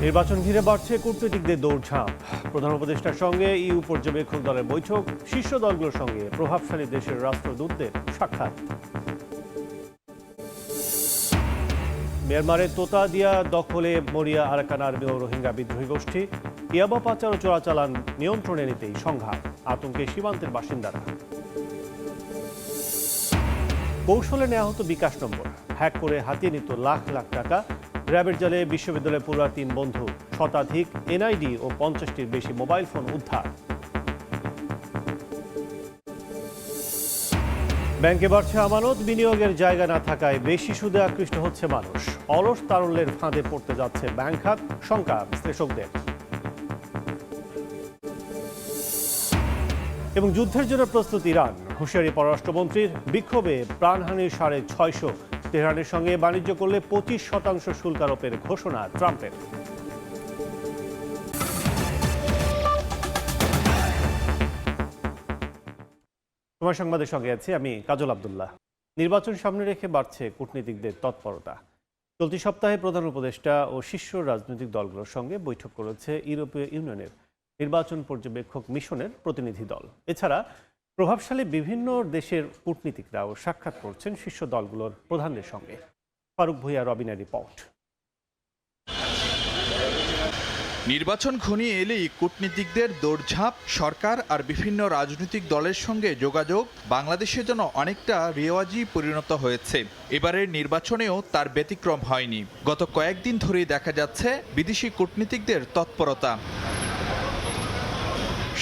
নির্বাচন ঘিরে বাড়ছে কূটনীতিকদের দৌড়ঝাঁপ। প্রধান উপদেষ্টার সঙ্গে ইউ পর্যবেক্ষক দলের বৈঠক, শীর্ষ দলগুলোর সঙ্গে প্রভাবশালী দেশের রাষ্ট্রদূতদের সাক্ষাৎ। মিয়ানমারের তোতাদিয়া দখলে মরিয়া আরাকান আর্মি ও রোহিঙ্গা বিদ্রোহী গোষ্ঠী, ইয়াবা পাচার ও চোরাচালান নিয়ন্ত্রণে নিতেই সংঘাত, আতঙ্কে সীমান্তের বাসিন্দারা। কৌশলে নেওয়া হতো বিকাশ নম্বর, হ্যাক করে হাতিয়ে নিত লাখ লাখ টাকা। র্যাবের জালে বিশ্ববিদ্যালয়ে পড়ুয়া ৩ বন্ধু, শতাধিক এনআইডি ও ৫০টির বেশি মোবাইল ফোন উদ্ধার। ব্যাংকে বাড়ছে আমানত, বিনিয়োগের জায়গা না থাকায় বেশি সুদে আকৃষ্ট হচ্ছে মানুষ। অলস তারল্যের ফাঁদে পড়তে যাচ্ছে ব্যাংক খাত, শঙ্কা বিশ্লেষকদের। এবং যুদ্ধের জন্য প্রস্তুত ইরান, হুঁশিয়ারি পররাষ্ট্রমন্ত্রীর। বিক্ষোভে প্রাণহানির ৬৫০। তেহরানের সঙ্গে বাণিজ্য করলে ২৫% শুল্ক আরোপের ঘোষণা ট্রাম্পের। সময় সংবাদের সঙ্গে আছি আমি কাজল আব্দুল্লাহ। নির্বাচন সামনে রেখে বাড়ছে কূটনীতিকদের তৎপরতা। চলতি সপ্তাহে প্রধান উপদেষ্টা ও শীর্ষ রাজনৈতিক দলগুলোর সঙ্গে বৈঠক করেছে ইউরোপীয় ইউনিয়নের নির্বাচন পর্যবেক্ষক মিশনের প্রতিনিধি দল। এছাড়া প্রভাবশালী বিভিন্ন দেশের কূটনীতিকরাও সাক্ষাৎ করছেন শীর্ষ দলগুলোর প্রধানদের সঙ্গে। ফারুক ভূঁইয়া, রবিনের রিপোর্ট। নির্বাচন ঘনিয়ে এলেই কূটনীতিকদের দৌড়ঝাঁপ, সরকার আর বিভিন্ন রাজনৈতিক দলের সঙ্গে যোগাযোগ বাংলাদেশের জন্য অনেকটা রেওয়াজি পরিণত হয়েছে। এবারের নির্বাচনেও তার ব্যতিক্রম হয়নি। গত কয়েকদিন ধরেই দেখা যাচ্ছে বিদেশি কূটনীতিকদের তৎপরতা।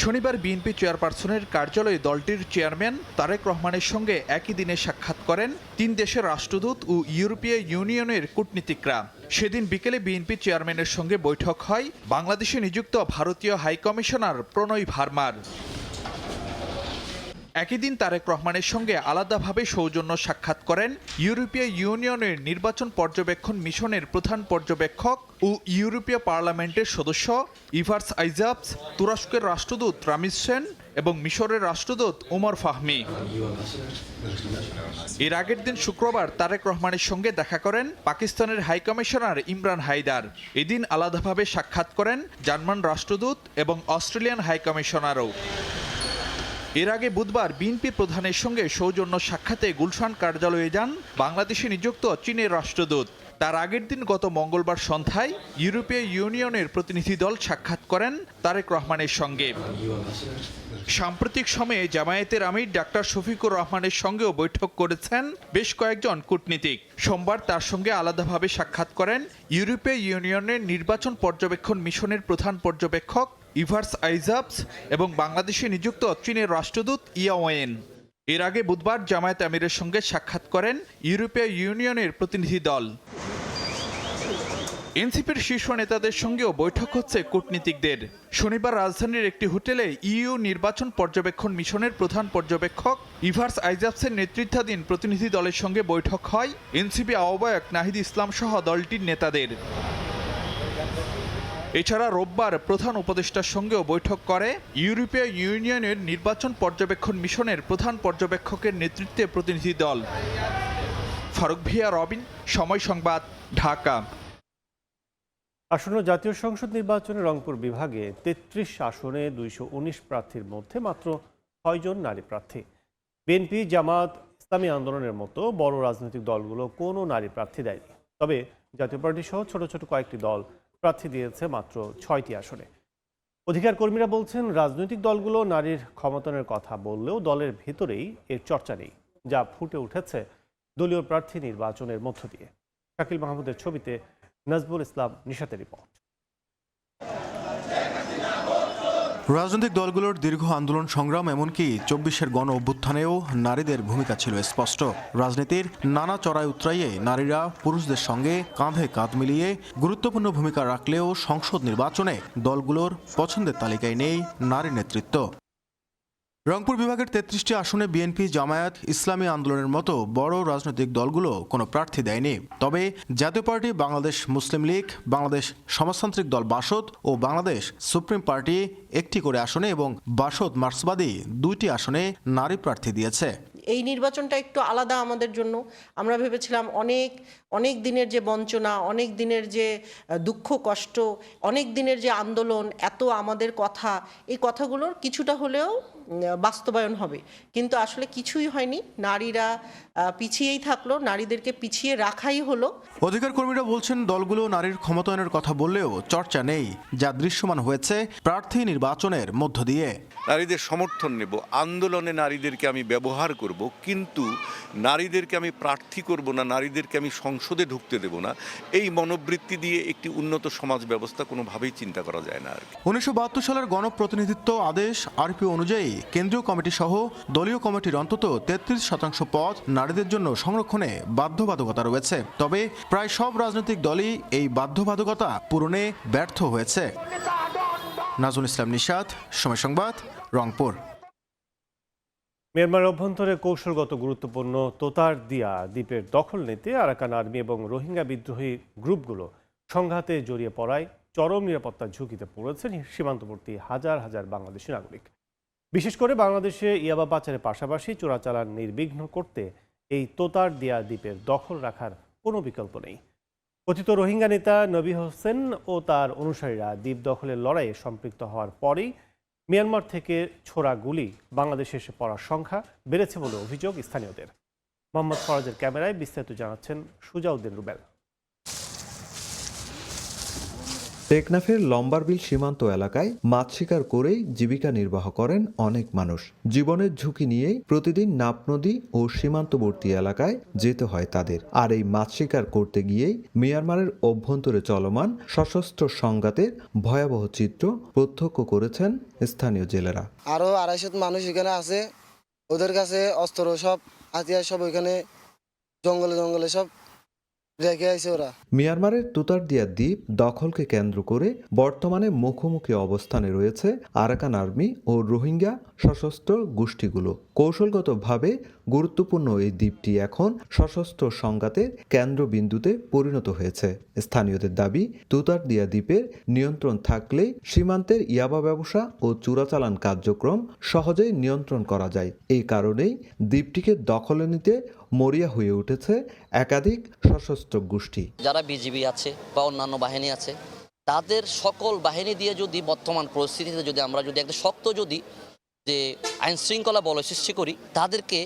শনিবার বিএনপি চেয়ারপারসনের কার্যালয়ে দলটির চেয়ারম্যান তারেক রহমানের সঙ্গে একই দিনে সাক্ষাৎ করেন ৩ দেশের রাষ্ট্রদূত ও ইউরোপীয় ইউনিয়নের কূটনীতিকরা। সেদিন বিকেলে বিএনপি চেয়ারম্যানের সঙ্গে বৈঠক হয় বাংলাদেশে নিযুক্ত ভারতীয় হাইকমিশনার প্রণয় ভার্মার। একই দিন তারেক রহমানের সঙ্গে আলাদাভাবে সৌজন্য সাক্ষাৎ করেন ইউরোপীয় ইউনিয়নের নির্বাচন পর্যবেক্ষণ মিশনের প্রধান পর্যবেক্ষক ও ইউরোপীয় পার্লামেন্টের সদস্য ইভার্স আইজাবস, তুরস্কের রাষ্ট্রদূত রামিজ সেন এবং মিশরের রাষ্ট্রদূত ওমর ফাহমি। এর আগের দিন শুক্রবার তারেক রহমানের সঙ্গে দেখা করেন পাকিস্তানের হাইকমিশনার ইমরান হায়দার। এদিন আলাদাভাবে সাক্ষাৎ করেন জার্মান রাষ্ট্রদূত এবং অস্ট্রেলিয়ান হাইকমিশনারও। এর আগে বুধবার বিএনপি প্রধানের সঙ্গে সৌজন্য সাক্ষাতে গুলশান কার্যালয়ে যান বাংলাদেশে নিযুক্ত চীনের রাষ্ট্রদূত। তার আগের দিন গত মঙ্গলবার সন্ধ্যায় ইউরোপীয় ইউনিয়নের প্রতিনিধি দল সাক্ষাৎ করেন তারেক রহমানের সঙ্গে। সাম্প্রতিক সময়ে জামায়াতের আমির ডাক্তার শফিকুর রহমানের সঙ্গেও বৈঠক করেছেন বেশ কয়েকজন কূটনীতিক। সোমবার তার সঙ্গে আলাদাভাবে সাক্ষাৎ করেন ইউরোপীয় ইউনিয়নের নির্বাচন পর্যবেক্ষণ মিশনের প্রধান পর্যবেক্ষক ইভার্স আইজাবস এবং বাংলাদেশে নিযুক্ত চীনের রাষ্ট্রদূত ইয়াওয়েন। এর আগে বুধবার জামায়াত আমিরের সঙ্গে সাক্ষাৎ করেন ইউরোপীয় ইউনিয়নের প্রতিনিধি দল। এনসিপির শীর্ষ নেতাদের সঙ্গেও বৈঠক হচ্ছে কূটনীতিকদের। শনিবার রাজধানীর একটি হোটেলে ইইউ নির্বাচন পর্যবেক্ষণ মিশনের প্রধান পর্যবেক্ষক ইভার্স আইজাবসের নেতৃত্বাধীন প্রতিনিধি দলের সঙ্গে বৈঠক হয় এনসিপি আহ্বায়ক নাহিদ ইসলাম সহ দলটির নেতাদের। এছাড়া রোববার প্রধান উপদেষ্টার সঙ্গেও বৈঠক করে ইউরোপীয় ইউনিয়নের নির্বাচন পর্যবেক্ষণ মিশনের প্রধান পর্যবেক্ষকের নেতৃত্বে প্রতিনিধি দল। ফারুক ভূঁইয়া, রবিন, সময় সংবাদ, ঢাকা। আসন্ন জাতীয় সংসদ নির্বাচনে রংপুর বিভাগে ৩৩ আসনে ২১৯ প্রার্থীর মধ্যে মাত্র ৬ জন নারী প্রার্থী। বিএনপি, জামাত, ইসলামী আন্দোলনের মতো বড় রাজনৈতিক দলগুলো কোনো নারী প্রার্থী দেয়নি। তবে জাতীয় পার্টি সহ ছোট ছোট কয়েকটি দল প্রার্থী দিয়েছে মাত্র ৬টি আসনে। অধিকার কর্মীরা বলছেন, রাজনৈতিক দলগুলো নারীর ক্ষমতায়নের কথা বললেও দলের ভেতরেই এর চর্চা নেই, যা ফুটে উঠেছে দলীয় প্রার্থী নির্বাচনের মধ্য দিয়ে। শাকিল মাহমুদের ছবিতে নাজবুল ইসলাম নিশাতের রিপোর্ট। রাজনৈতিক দলগুলোর দীর্ঘ আন্দোলন সংগ্রাম, এমনকি ২৪-এর গণ অভ্যুত্থানেও নারীদের ভূমিকা ছিল স্পষ্ট। রাজনীতির নানা চড়াই উতরাইয়ে নারীরা পুরুষদের সঙ্গে কাঁধে কাঁধ মিলিয়ে গুরুত্বপূর্ণ ভূমিকা রাখলেও সংসদ নির্বাচনে দলগুলোর পছন্দের তালিকায় নেই নারী নেতৃত্ব। রংপুর বিভাগের ৩৩টি আসনে বিএনপি, জামায়াত, ইসলামী আন্দোলনের মতো বড় রাজনৈতিক দলগুলো কোনো প্রার্থী দেয়নি। তবে জাতীয় পার্টি, বাংলাদেশ মুসলিম লীগ, বাংলাদেশ সমাজতান্ত্রিক দল বাসদ ও বাংলাদেশ সুপ্রিম পার্টি একটি করে আসনে এবং বাসদ মার্ক্সবাদী ২টি আসনে নারী প্রার্থী দিয়েছে। এই নির্বাচনটা একটু আলাদা আমাদের জন্য। আমরা ভেবেছিলাম অনেক দিনের যে বঞ্চনা, অনেক দিনের যে দুঃখ কষ্ট, অনেক দিনের যে আন্দোলন, এত আমাদের কথা, এই কথাগুলোর কিছুটা হলেও বাস্তবায়ন হবে। কিন্তু আসলে কিছুই হয়নি, নারীরা পিছিয়েই থাকলো, নারীদেরকে পিছিয়ে রাখাই হলো। অধিকার কর্মীরা বলছেন দলগুলো নারীর ক্ষমতায়নের কথা বললেও চর্চা নেই, যা দৃশ্যমান হয়েছে প্রার্থী নির্বাচনের মধ্য দিয়ে। নারীদের সমর্থন নেব, আন্দোলনে নারীদেরকে আমি ব্যবহার করব, কিন্তু নারীদেরকে আমি প্রার্থী করব না, নারীদেরকে আমি সংসদে ঢুকতে দেব না, এই মনোবৃত্তি দিয়ে একটি উন্নত সমাজ ব্যবস্থা কোনোভাবেই চিন্তা করা যায় না আর কি। 1972 সালের গণপ্রতিনিধিত্ব আদেশ আরপিও অনুযায়ী কেন্দ্রীয় কমিটি সহ দলীয় কমিটির অন্তত 33% পদ নারীদের জন্য সংরক্ষণে বাধ্যবাধকতা রয়েছে। তবে প্রায় সব রাজনৈতিক দলই এই বাধ্যবাধকতা পূরণে ব্যর্থ হয়েছে। নাজুল ইসলাম নিশাত, সময় সংবাদ, রংপুর। মিয়ানমার অভ্যন্তরে কৌশলগত গুরুত্বপূর্ণ তোতার দিয়া দ্বীপের দখল নিতে আরাকান আর্মি এবং রোহিঙ্গা বিদ্রোহী গ্রুপগুলো সংঘাতে জড়িয়ে পড়ায় চরম নিরাপত্তার ঝুঁকিতে পড়েছেন সীমান্তবর্তী হাজার হাজার বাংলাদেশি নাগরিক। বিশেষ করে বাংলাদেশে ইয়াবা পাচারের পাশাপাশি চোরাচালান নির্বিঘ্ন করতে এই তোতার দিয়া দ্বীপের দখল রাখার কোনো বিকল্প নেই। কথিত রোহিঙ্গা নেতা নবী হোসেন ও তার অনুসারীরা দ্বীপ দখলের লড়াইয়ে সম্পৃক্ত হওয়ার পরেই মিয়ানমার থেকে ছোড়া গুলি বাংলাদেশে এসে পড়ার সংখ্যা বেড়েছে বলে অভিযোগ স্থানীয়দের। মোহাম্মদ ফরাজের ক্যামেরায় বিস্তারিত জানাচ্ছেন সুজাউদ্দিন রুবেল। টেকনাফের লম্বারবিল সীমান্ত এলাকায় মাছ শিকার করেই জীবিকা নির্বাহ করেন অনেক মানুষ। জীবনের ঝুঁকি নিয়েই প্রতিদিন নাপ নদী ও সীমান্তবর্তী এলাকায় যেতে হয় তাদের। আর এই মাছ শিকার করতে গিয়েই মিয়ানমারের অভ্যন্তরে চলমান সশস্ত্র সংঘাতের ভয়াবহ চিত্র প্রত্যক্ষ করেছেন স্থানীয় জেলেরা। আরো 250 মানুষ এখানে আছে, ওদের কাছে অস্ত্র সব হাতিয়ার সব ওইখানে জঙ্গলে জঙ্গলে সব রেখে আছে ওরা। মিয়ানমারের তুতারদিয়া দ্বীপ দখলকে কেন্দ্র করে বর্তমানে মুখোমুখি অবস্থানে রয়েছে আরাকান আর্মি ও রোহিঙ্গা সশস্ত্র গোষ্ঠীগুলো। কৌশলগতভাবে গুরুত্বপূর্ণ এই দ্বীপটি এখন সশস্ত্র সংঘাতের কেন্দ্রবিন্দুতে পরিণত হয়েছে। স্থানীয়দের দাবি, তুতারদিয়া দ্বীপের নিয়ন্ত্রণ থাকলে সীমান্তের ইয়াবা ব্যবসা ও চোরাচালান কার্যক্রম সহজেই নিয়ন্ত্রণ করা যায়। এই কারণেই দ্বীপটিকে দখলে নিতে মরিয়া হয়ে উঠেছে একাধিক সশস্ত্র গোষ্ঠী। যারা বিজিবি আছে বা অন্যান্য বাহিনী আছে, তাদের সকল বাহিনী দিয়ে যদি বর্তমান পরিস্থিতিতে যদি আমরা যদি একটা শক্ত যদি যে আইন শৃঙ্খলা বলয় সৃষ্টি করি, তাদেরকে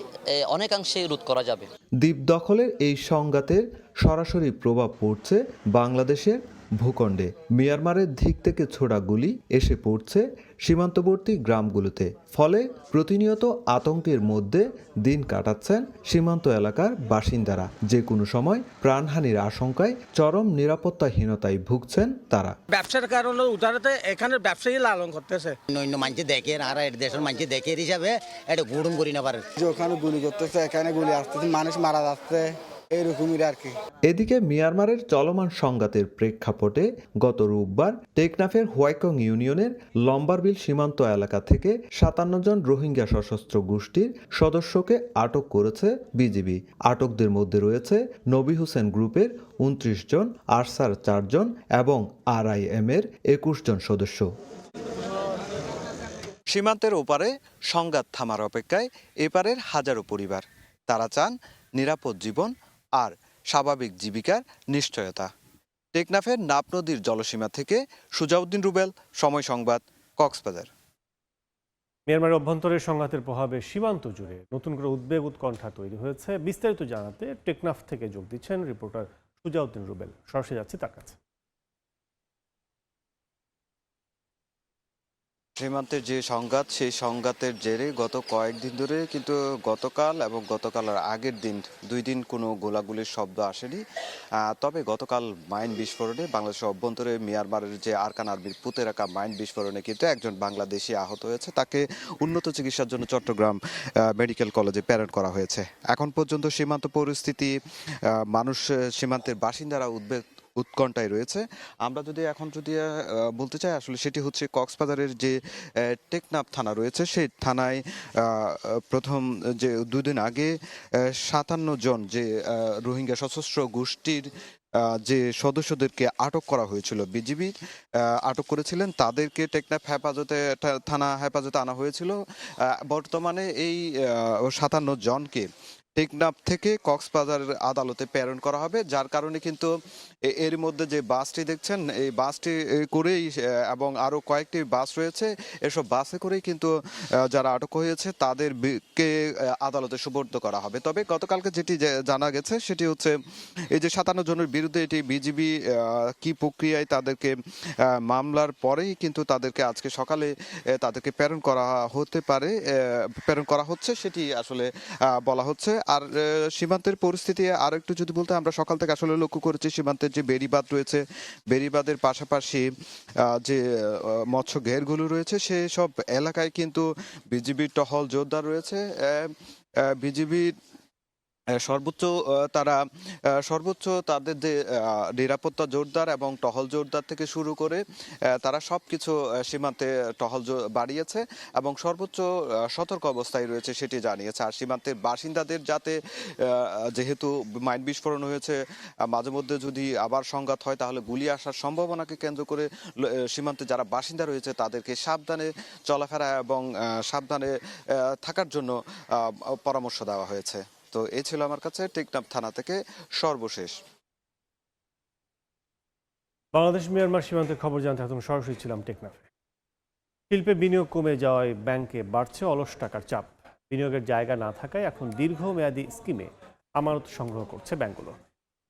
অনেকাংশে রোধ করা যাবে। দ্বীপ দখলের এই সংঘাতের সরাসরি প্রভাব পড়ছে বাংলাদেশের ভূখণ্ডে। মিয়ানমারের দিক থেকে ছোড়া গুলি এসে পড়ছে সীমান্তবর্তী গ্রামগুলোতে। ফলে প্রতিনিয়ত আতঙ্কের মধ্যে দিন কাটাচ্ছেন সীমান্ত এলাকার বাসিন্দারা। যে কোনো সময় প্রাণহানির আশঙ্কায় চরম নিরাপত্তাহীনতায় ভুগছেন তারা। ব্যবসার কারণে উদাহরণে এখানে ব্যবসায়ী লালন করতেছে। অন্য মানুষ দেখে আর এর দেশের মানুষ দেখে হিসাবে এটা গুড়ুম করি না পারে। ওখানে গুলি করতেছে, এখানে গুলি আসতেছে, মানুষ মারা যাচ্ছে, এইরকমই আর কি। এদিকে মিয়ানমারের চলমান সংঘাতের প্রেক্ষাপটে গত রোববার টেকনাফের হোয়াইকং ইউনিয়নের লম্বারবিল সীমান্ত এলাকা থেকে 57 জন রোহিঙ্গা সশস্ত্র গোষ্ঠীর সদস্যকে আটক করেছে বিজিবি। আটকদের মধ্যে রয়েছে নবী হোসেন গ্রুপের 29 জন, আরসার 4 জন এবং RIM এর 21 জন সদস্য। সীমান্তের ওপারে সংঘাত থামার অপেক্ষায় এপারের হাজারো পরিবার। তারা চান নিরাপদ জীবন আর স্বাভাবিক জীবিকার নিশ্চয়তা। টেকনাফের নাপ নদীর জলসীমা থেকে সুজাউদ্দিন রুবেল, সময় সংবাদ, কক্সবাজার। মিয়ানমারের অভ্যন্তরের সংঘাতের প্রভাবে সীমান্ত জুড়ে নতুন করে উদ্বেগ উৎকণ্ঠা তৈরি হয়েছে। বিস্তারিত জানাতে টেকনাফ থেকে যোগ দিচ্ছেন রিপোর্টার সুজাউদ্দিন রুবেল। সরাসরি যাচ্ছি তার কাছে। সীমান্তের যে সংঘাত, সেই সংঘাতের জেরে গত কয়েকদিন ধরে কিন্তু গতকাল এবং গতকালের আগের দিন 2 দিন কোনো গোলাগুলির শব্দ আসেনি। তবে গতকাল মাইন বিস্ফোরণে বাংলাদেশের অভ্যন্তরে মিয়ানমারের যে আরাকান আর্মির পুঁতে রাখা মাইন বিস্ফোরণে কিন্তু একজন বাংলাদেশি আহত হয়েছে। তাকে উন্নত চিকিৎসার জন্য চট্টগ্রাম মেডিকেল কলেজে প্রেরণ করা হয়েছে। এখন পর্যন্ত সীমান্ত পরিস্থিতি, মানুষ, সীমান্তের বাসিন্দারা উৎকণ্ঠায় রয়েছে। আমরা যদি এখন বলতে চাই, আসলে সেটি হচ্ছে কক্সবাজারের যে টেকনাফ থানা রয়েছে, সেই থানায় প্রথম যে 2 দিন আগে 57 জন যে রোহিঙ্গা সশস্ত্র গোষ্ঠীর যে সদস্যদেরকে আটক করা হয়েছিল, বিজিবি আটক করেছিলেন, তাদেরকে টেকনাফ থানা হেফাজতে আনা হয়েছিল। বর্তমানে এই 57 জনকে টেকনাফ থেকে কক্সবাজার আদালতে প্রেরণ করা হবে, যার কারণে কিন্তু এর মধ্যে যে বাসটি দেখছেন এই বাসটি করেই এবং আরও কয়েকটি বাস রয়েছে, এসব বাসে করেই কিন্তু যারা আটক হয়েছে তাদেরকে আদালতে সুপর্দ করা হবে। তবে গতকালকে যেটি জানা গেছে সেটি হচ্ছে এই যে 57 জনের বিরুদ্ধে এটি বিজিবি কি প্রক্রিয়ায় তাদেরকে মামলার পরেই কিন্তু তাদেরকে আজকে সকালে তাদেরকে প্রেরণ করা হতে পারে, প্রেরণ করা হচ্ছে সেটি আসলে বলা হচ্ছে। আর সীমান্তের পরিস্থিতি আরো একটু যদি বলতে, আমরা সকাল থেকে আসলে লক্ষ্য করেছি সীমান্তের যে বেড়িবাঁধ রয়েছে, বেড়িবাঁধের পাশাপাশি যে মৎস্য ঘেরগুলো রয়েছে সেসব এলাকায় কিন্তু বিজিবির টহল জোরদার রয়েছে। বিজিবি সর্বোচ্চ তাদের যে নিরাপত্তা জোরদার এবং টহল জোরদার থেকে শুরু করে তারা সবকিছু সীমান্তে টহল বাড়িয়েছে এবং সর্বোচ্চ সতর্ক অবস্থায় রয়েছে সেটি জানিয়েছে। আর সীমান্তের বাসিন্দাদের যাতে, যেহেতু মাইন বিস্ফোরণ হয়েছে, মাঝে মধ্যে যদি আবার সংঘাত হয় তাহলে গুলি আসার সম্ভাবনাকে কেন্দ্র করে সীমান্তে যারা বাসিন্দা রয়েছে তাদেরকে সাবধানে চলাফেরা এবং সাবধানে থাকার জন্য পরামর্শ দেওয়া হয়েছে। তো এই ছিল আমার কাছে টেকনাফ থানা থেকে সর্বশেষ। বাংলাদেশ মিয়ানমার সীমান্তের খবর জানতে এখন সরাসরি ছিলাম টেকনাফে। শিল্পে বিনিয়োগ কমে যাওয়ায় ব্যাংকে বাড়ছে অলস টাকার চাপ। বিনিয়োগের জায়গা না থাকায় এখন দীর্ঘমেয়াদী স্কিমে আমানত সংগ্রহ করছে ব্যাংকগুলো।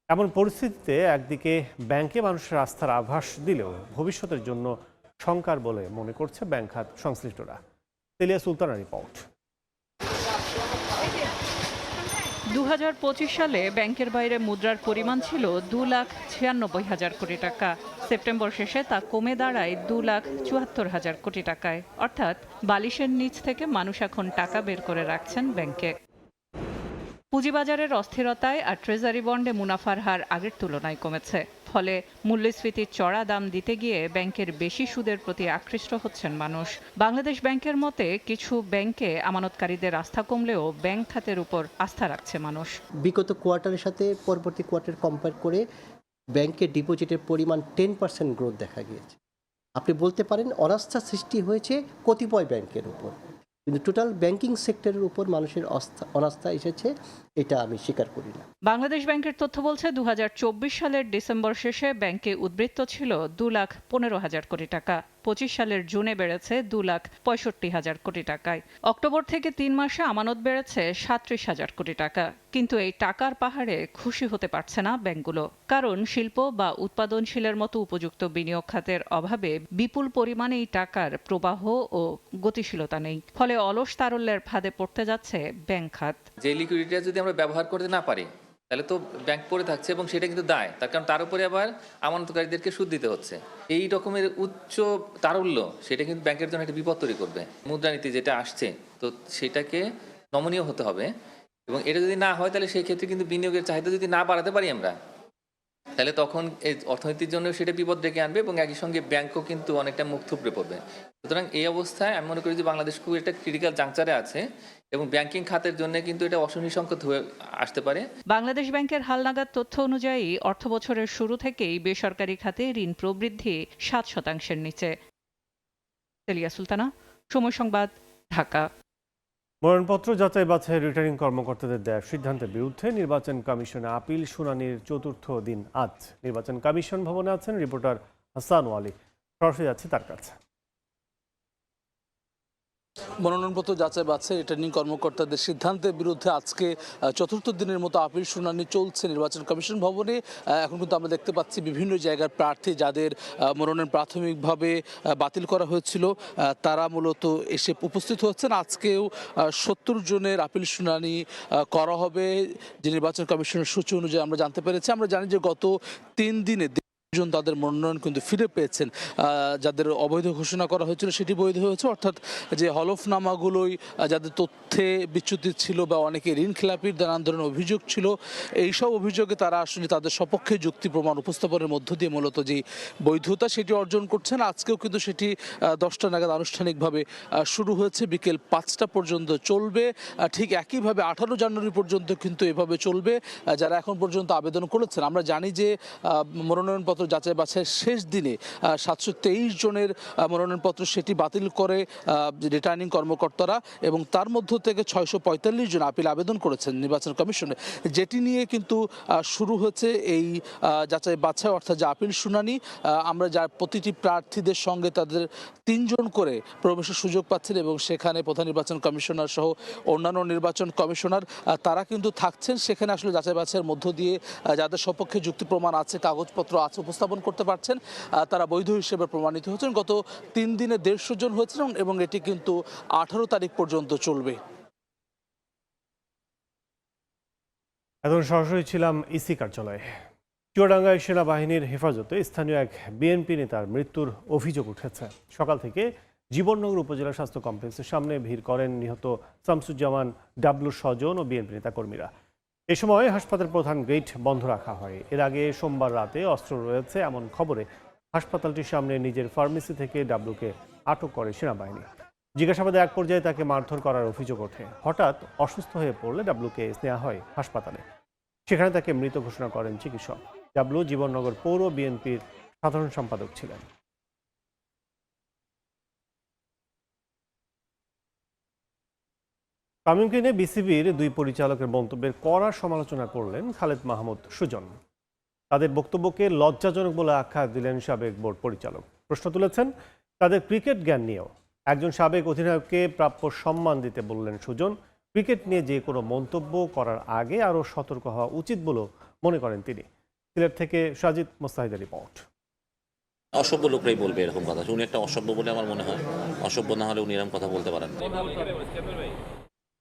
এমন পরিস্থিতিতে একদিকে ব্যাংকে মানুষের আস্থার আভাস দিলেও ভবিষ্যতের জন্য শঙ্কার বলে মনে করছে ব্যাংক খাত সংশ্লিষ্টরা। তেলিয়া সুলতানার রিপোর্ট। 2025 সালে ব্যাংকের বাইরে মুদ্রার পরিমাণ ছিল 2,96,000 কোটি টাকা। সেপ্টেম্বর শেষে তা কমে দাঁড়ায় 2,74,000 কোটি টাকায়। অর্থাৎ বালিশের নিচ থেকে মানুষ এখন টাকা বের করে রাখছেন ব্যাংকে। পুঁজিবাজারের অস্থিরতায় আর ট্রেজারি বন্ডে মুনাফার হার আগের তুলনায় কমেছে। ফলে মূল্যস্ফীতির চড়া দাম দিতে গিয়ে ব্যাংকের বেশি সুদের প্রতি আকৃষ্ট হচ্ছেন মানুষ। বাংলাদেশ ব্যাংকের মতে কিছু ব্যাংকে আমানতকারীদের আস্থা কমলেও ব্যাংক খাতের উপর আস্থা রাখছে মানুষ। বিগত কোয়ার্টারের সাথে পরবর্তী কোয়ার্টার কম্পেয়ার করে ব্যাংকের ডিপোজিটের পরিমাণ 10% গ্রোথ দেখা গিয়েছে। আপনি বলতে পারেন অনাস্থা সৃষ্টি হয়েছে কতিপয় ব্যাংকের উপর, কিন্তু টোটাল ব্যাংকিং সেক্টরের উপর মানুষের অনাস্থা এসেছে, এটা আমি স্বীকার করি না। বাংলাদেশ ব্যাংকের তথ্য বলছে 2024 সালের ডিসেম্বর শেষে ব্যাংকে উদ্বৃত্ত ছিল 2,15,000 কোটি টাকা। 25 সালের জুনে বেড়েছে 2,65,000 কোটি টাকায়। অক্টোবর থেকে 3 মাসে আমানত বেড়েছে 37,000 কোটি টাকা। কিন্তু এই টাকার পাহাড়ে খুশি হতে পারছে না ব্যাংকগুলো, কারণ শিল্প বা উৎপাদনশীলের মতো উপযুক্ত বিনিয়োগ খাতের অভাবে বিপুল পরিমাণে এই টাকার প্রবাহ ও গতিশীলতা নেই। ফলে অলস তারল্যের ফাঁদে পড়তে যাচ্ছে ব্যাংক খাত। যে লিকুইডিটি যদি আমরা ব্যবহার করতে না পারি তাহলে তো ব্যাংক পড়ে থাকছে এবং সেটা কিন্তু দায়, তার কারণ তার উপরে আবার আমানতকারীদেরকে সুদ দিতে হচ্ছে। এই রকমের উচ্চ তারল্য সেটা কিন্তু ব্যাংকের জন্য একটা বিপদ তৈরি করবে। মুদ্রানীতি যেটা আসছে তো সেটাকে নমনীয় হতে হবে এবং এটা যদি না হয় তাহলে সেই ক্ষেত্রে কিন্তু বিনিয়োগের চাহিদা যদি না বাড়াতে পারি আমরা, তাহলে তখন এই অর্থনীতির জন্য সেটা বিপদ ডেকে আনবে এবং একই সঙ্গে ব্যাংকও কিন্তু অনেকটা মুখ থুবড়ে পড়বে। সুতরাং এই অবস্থায় আমি মনে করি যে বাংলাদেশ খুব একটা ক্রিটিক্যাল জাংচারে আছে এবং ব্যাংকিং খাতের জন্য কিন্তু এটা অশনি সংকট হয়ে আসতে পারে। বাংলাদেশ ব্যাংকের হালনাগাদ তথ্য অনুযায়ী অর্থ বছরের শুরু থেকেই বেসরকারি খাতে ঋণ প্রবৃদ্ধি 7% নিচে। তেলিয়া সুলতানা, সময় সংবাদ, ঢাকা। মনোনয়নপত্র যাচাই বাছাই রিটার্নিং কর্মকর্তাদের দেওয়ার সিদ্ধান্তের বিরুদ্ধে নির্বাচন কমিশনে আপিল শুনানির চতুর্থ দিন আজ। নির্বাচন কমিশন ভবনে আছেন রিপোর্টার হাসান ওয়ালি, সরাসরি যাচ্ছে তার কাছে। মনোনয়নপত্র যাচাই বাছাই রিটার্নিং কর্মকর্তাদের সিদ্ধান্তের বিরুদ্ধে আজকে চতুর্থ দিনের মতো আপিল শুনানি চলছে নির্বাচন কমিশন ভবনে। এখন কিন্তু আমরা দেখতে পাচ্ছি বিভিন্ন জায়গার প্রার্থী যাদের মনোনয়ন প্রাথমিকভাবে বাতিল করা হয়েছিল তারা মূলত এসে উপস্থিত হচ্ছেন। আজকেও 70 জনের আপিল শুনানি করা হবে যে নির্বাচন কমিশনের সূচি অনুযায়ী আমরা জানতে পেরেছি। আমরা জানি যে গত 3 দিনে জন তাদের মনোনয়ন কিন্তু ফিরে পেয়েছেন। যাদের অবৈধ ঘোষণা করা হয়েছিল সেটি বৈধ হয়েছে, অর্থাৎ যে হলফনামাগুলোই যাদের তথ্যে বিচ্যুতি ছিল বা অনেকে ঋণ খেলাপির নানান ধরনের অভিযোগ ছিল, এইসব অভিযোগে তারা আসলে তাদের সপক্ষে যুক্তি প্রমাণ উপস্থাপনের মধ্য দিয়ে মূলত যে বৈধতা সেটি অর্জন করছেন। আজকেও কিন্তু সেটি 10টা নাগাদ আনুষ্ঠানিকভাবে শুরু হয়েছে, বিকেল 5টা পর্যন্ত চলবে। ঠিক একইভাবে 18 জানুয়ারি পর্যন্ত কিন্তু এভাবে চলবে যারা এখন পর্যন্ত আবেদন করেছেন। আমরা জানি যে মনোনয়নপত্র যাচাই বাছাইয়ের শেষ দিনে 723 জনের মনোনয়নপত্র সেটি বাতিল করে রিটার্নিং কর্মকর্তারা, এবং তার মধ্য থেকে 645 জন আপিল আবেদন করেছেন নির্বাচন কমিশনে, যেটি নিয়ে কিন্তু শুরু হয়েছে এই যাচাই বাছাই অর্থাৎ যে আপিল শুনানি। আমরা যা প্রতিটি প্রার্থীদের সঙ্গে তাদের 3 জন করে প্রবেশের সুযোগ পাচ্ছেন, এবং সেখানে প্রধান নির্বাচন কমিশনার সহ অন্যান্য নির্বাচন কমিশনার তারা কিন্তু থাকছেন সেখানে। আসলে যাচাই বাছাইয়ের মধ্য দিয়ে যাদের সপক্ষে যুক্তি প্রমাণ আছে, কাগজপত্র আছে, উপস্থাপন করতে পারছেন, তারা বৈধ হিসেবে প্রমাণিত হচ্ছেন। গত 3 দিনে 150 জন হয়েছিলেন, এবং এটি কিন্তু 18 তারিখ পর্যন্ত চলবে। এখন সরাসরি ছিলাম ইসি কার্যালয়ে। চুয়াডাঙ্গায় সেনাবাহিনীর হেফাজতে স্থানীয় এক বিএনপি নেতার মৃত্যুর অভিযোগ উঠেছে। সকাল থেকে জীবননগর উপজেলা স্বাস্থ্য কমপ্লেক্সের সামনে ভিড় করেন নিহত শামসুজ্জামান ডাবলুর স্বজন ও বিএনপি নেতা কর্মীরা। এ সময় হাসপাতাল প্রধান গেট বন্ধ রাখা হয়। এর আগে সোমবার রাতে অস্ত্র রয়েছে এমন খবরে হাসপাতালটির সামনে নিজের ফার্মেসি থেকে ডাবলুকে আটক করে সেনাবাহিনী। জিজ্ঞাসাবাদে এক পর্যায়ে তাকে মারধর করার অভিযোগ ওঠে। হঠাৎ অসুস্থ হয়ে পড়লে ডাবলুকে নেওয়া হয় হাসপাতালে। সেখানে তাকে মৃত ঘোষণা করেন চিকিৎসক। ডাবলু জীবননগর পৌর বিএনপির সাধারণ সম্পাদক ছিলেন। তামিমকে নিয়ে বিসিবির 2 পরিচালকের মন্তব্যের কড়া সমালোচনা করলেন খালেদ মাহমুদ সুজন। তাদের বক্তব্যকে লজ্জাজনক বলে আখ্যা দিলেন সাবেক বোর্ড পরিচালক। প্রশ্ন তুলেছেন তাদের ক্রিকেট জ্ঞান নিয়েও। একজন সাবেক অধিনায়ককে প্রাপ্য সম্মান দিতে বললেন সুজন। ক্রিকেট নিয়ে যে কোনো মন্তব্য করার আগে আরও সতর্ক হওয়া উচিত বলেও মনে করেন তিনি। সিলেট থেকে সাজিদ মোস্তাহিদের রিপোর্ট। অসভ্য লোকরাই বলবে এরকম কথা। উনি একটা অসভ্য বলে আমার মনে হয়। অসভ্য না হলে উনি এরকম কথা বলতে পারেন।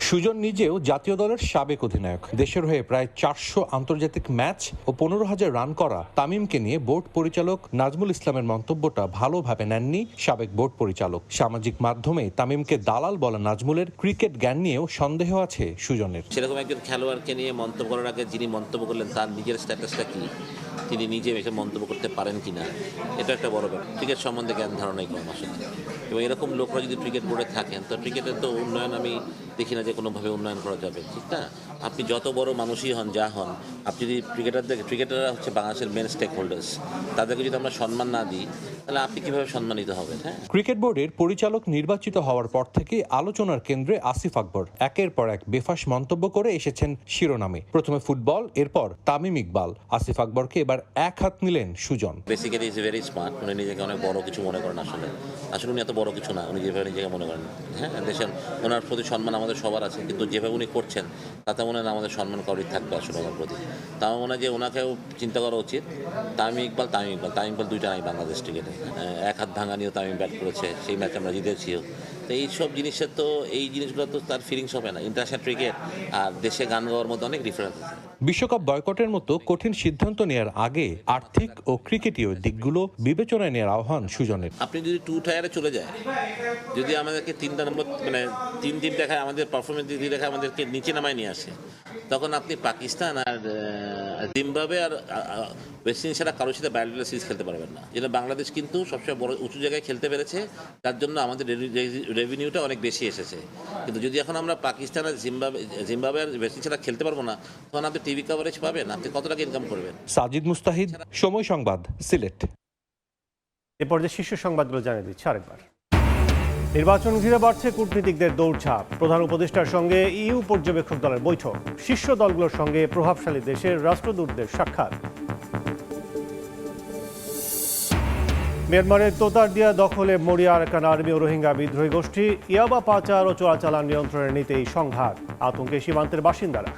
সুজন নিজেও জাতীয় দলের সাবেক অধিনায়ক। দেশের হয়ে প্রায় 400 আন্তর্জাতিক ম্যাচ ও 15,000 রান করা তামিমকে নিয়ে বোর্ড পরিচালক নাজমুল ইসলামের মন্তব্যটা ভালোভাবে নেননি সাবেক বোর্ড পরিচালক। সামাজিক মাধ্যমে তামিমকে দালাল বলা নাজমুলের ক্রিকেট জ্ঞান নিয়েও সন্দেহ আছে সুজনের। সেরকম একজন খেলোয়াড়কে নিয়ে মন্তব্য করার আগে যিনি মন্তব্য করলেন তার নিজের স্ট্যাটাসটা কি, তিনি নিজে এসে মন্তব্য করতে পারেন কিনা, এটা একটা বড় ব্যাপার। ক্রিকেট সম্বন্ধে জ্ঞান ধারণাই কম আসলে। এবং এরকম লোকরা যদি ক্রিকেট বোর্ডে থাকেন তো ক্রিকেটের তো উন্নয়ন আমি দেখি না যে কোনোভাবে উন্নয়ন করা যাবে, ঠিক না? আপনি যত বড় মানুষই হন, যা হন, আপনি যদি ক্রিকেটাররা হচ্ছে বাংলাদেশের মেন স্টেক হোল্ডার্স, তাদেরকে যদি আমরা সম্মান না দিই তাহলে আপনি কিভাবে সম্মানিত হবেন? হ্যাঁ, ক্রিকেট বোর্ডের পরিচালক নির্বাচিত হওয়ার পর থেকে আলোচনার কেন্দ্রে আসিফ আকবর একের পর এক বেফাস মন্তব্য করে এসেছেন শিরোনামে। প্রথমে ফুটবল, এরপর তামিম ইকবাল। আসিফ আকবরকে এবার এক হাত নিলেন Sujan. Basically is very smart. উনি নিজেকে অনেক বড় কিছু মনে করেন। আসলে উনি এত বড় কিছু না, উনি যেভাবে নিজেকে মনে করেন। হ্যাঁ, দেশের ওনার প্রতি সম্মান আমাদের সবার আছে, কিন্তু যেভাবে উনি করছেন তাতে মনে হয় আমাদের সম্মান করাই থাকবে আসলে ওনার প্রতি। তা আমার মনে হয় যে ওনাকেও চিন্তা করা উচিত। তামিম ইকবাল দুইটা নাই বাংলাদেশ ক্রিকেটে। এক হাত ভাঙা নিয়েও তামিম ব্যাট করেছে, সেই ম্যাচ আমরা জিতেছিও। তো এইসব জিনিসের তো এই জিনিসগুলো তো তার ফিলিংস হবে না। ইন্টারন্যাশনাল ক্রিকেট আর দেশে গান গাওয়ার মধ্যে অনেক ডিফারেন্স আছে। বিশ্বকাপ বয়কটের মতো কঠিন সিদ্ধান্ত নেওয়ার আগে আর্থিক ও ক্রিকেটীয় দিকগুলো বিবেচনায় নেওয়ার আহ্বান সুজনের। আপনি যদি 2 টায়ারে চলে যায়, যদি আমাদেরকে 3টা নম্বর মানে 3 টিম দেখায়, আমাদের পারফরমেন্স দিয়ে দেখায়, আমাদেরকে নিচে নামায় নিয়ে আসে, তখন আপনি পাকিস্তান আর জিম্বাবুয়ে আর ওয়েস্ট ইন্ডিজ ছাড়া কারোর সাথে বায়োলেটারাল সিরিজ খেলতে পারবেন না। যেটা বাংলাদেশ কিন্তু সবসময় বড় উঁচু জায়গায় খেলতে পেরেছে, তার জন্য আমাদের রেভিনিউটা অনেক বেশি এসেছে। কিন্তু যদি এখন আমরা পাকিস্তান আর জিম্বাবুয়ে আর ওয়েস্ট ইন্ডিজ ছাড়া খেলতে পারবো না, তখন আপনি টিভি কভারেজ পাবেন, আপনি কত টাকা ইনকাম করবেন? সাজিদ মুস্তাহিদ, সময় সংবাদ, সিলেট। এরপর যে শীর্ষ সংবাদগুলো জানিয়ে দিচ্ছি আরেকবার। নির্বাচন ঘিরে বাড়ছে কূটনীতিকদের দৌড়ঝাঁপ। প্রধান উপদেষ্টার সঙ্গে ইইউ পর্যবেক্ষক দলের বৈঠক। শীর্ষ দলগুলোর সঙ্গে প্রভাবশালী দেশের রাষ্ট্রদূতদের সাক্ষাৎ। মিয়ানমারের তোতারদিয়া দখলে মরিয়া আরাকান আর্মি ও রোহিঙ্গা বিদ্রোহী গোষ্ঠী। ইয়াবা পাচার ও চোরাচালান নিয়ন্ত্রণে নিতেই সংঘাত। আতঙ্কে সীমান্তের বাসিন্দারা।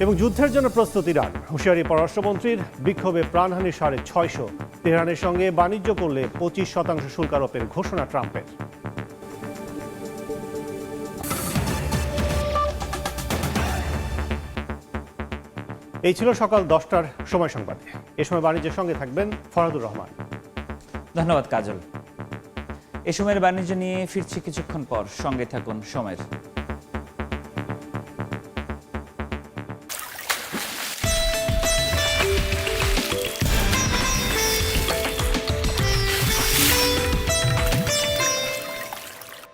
এবং যুদ্ধের জন্য প্রস্তুত ইরান। হুঁশিয়ারি পররাষ্ট্রমন্ত্রীর। বিক্ষোভে প্রাণহানি 650। তেহরানের সঙ্গে বাণিজ্য করলে 25% শুল্ক আরোপের ঘোষণা ট্রাম্পের। এই ছিল সকাল 10টার সময় সংবাদ। এ সময় বাণিজ্যের সঙ্গে থাকবেন ফরাদুর রহমান। ধন্যবাদ কাজল। এ সময়ের বাণিজ্য নিয়ে ফিরছি কিছুক্ষণ পর, সঙ্গে থাকুন সময়ের।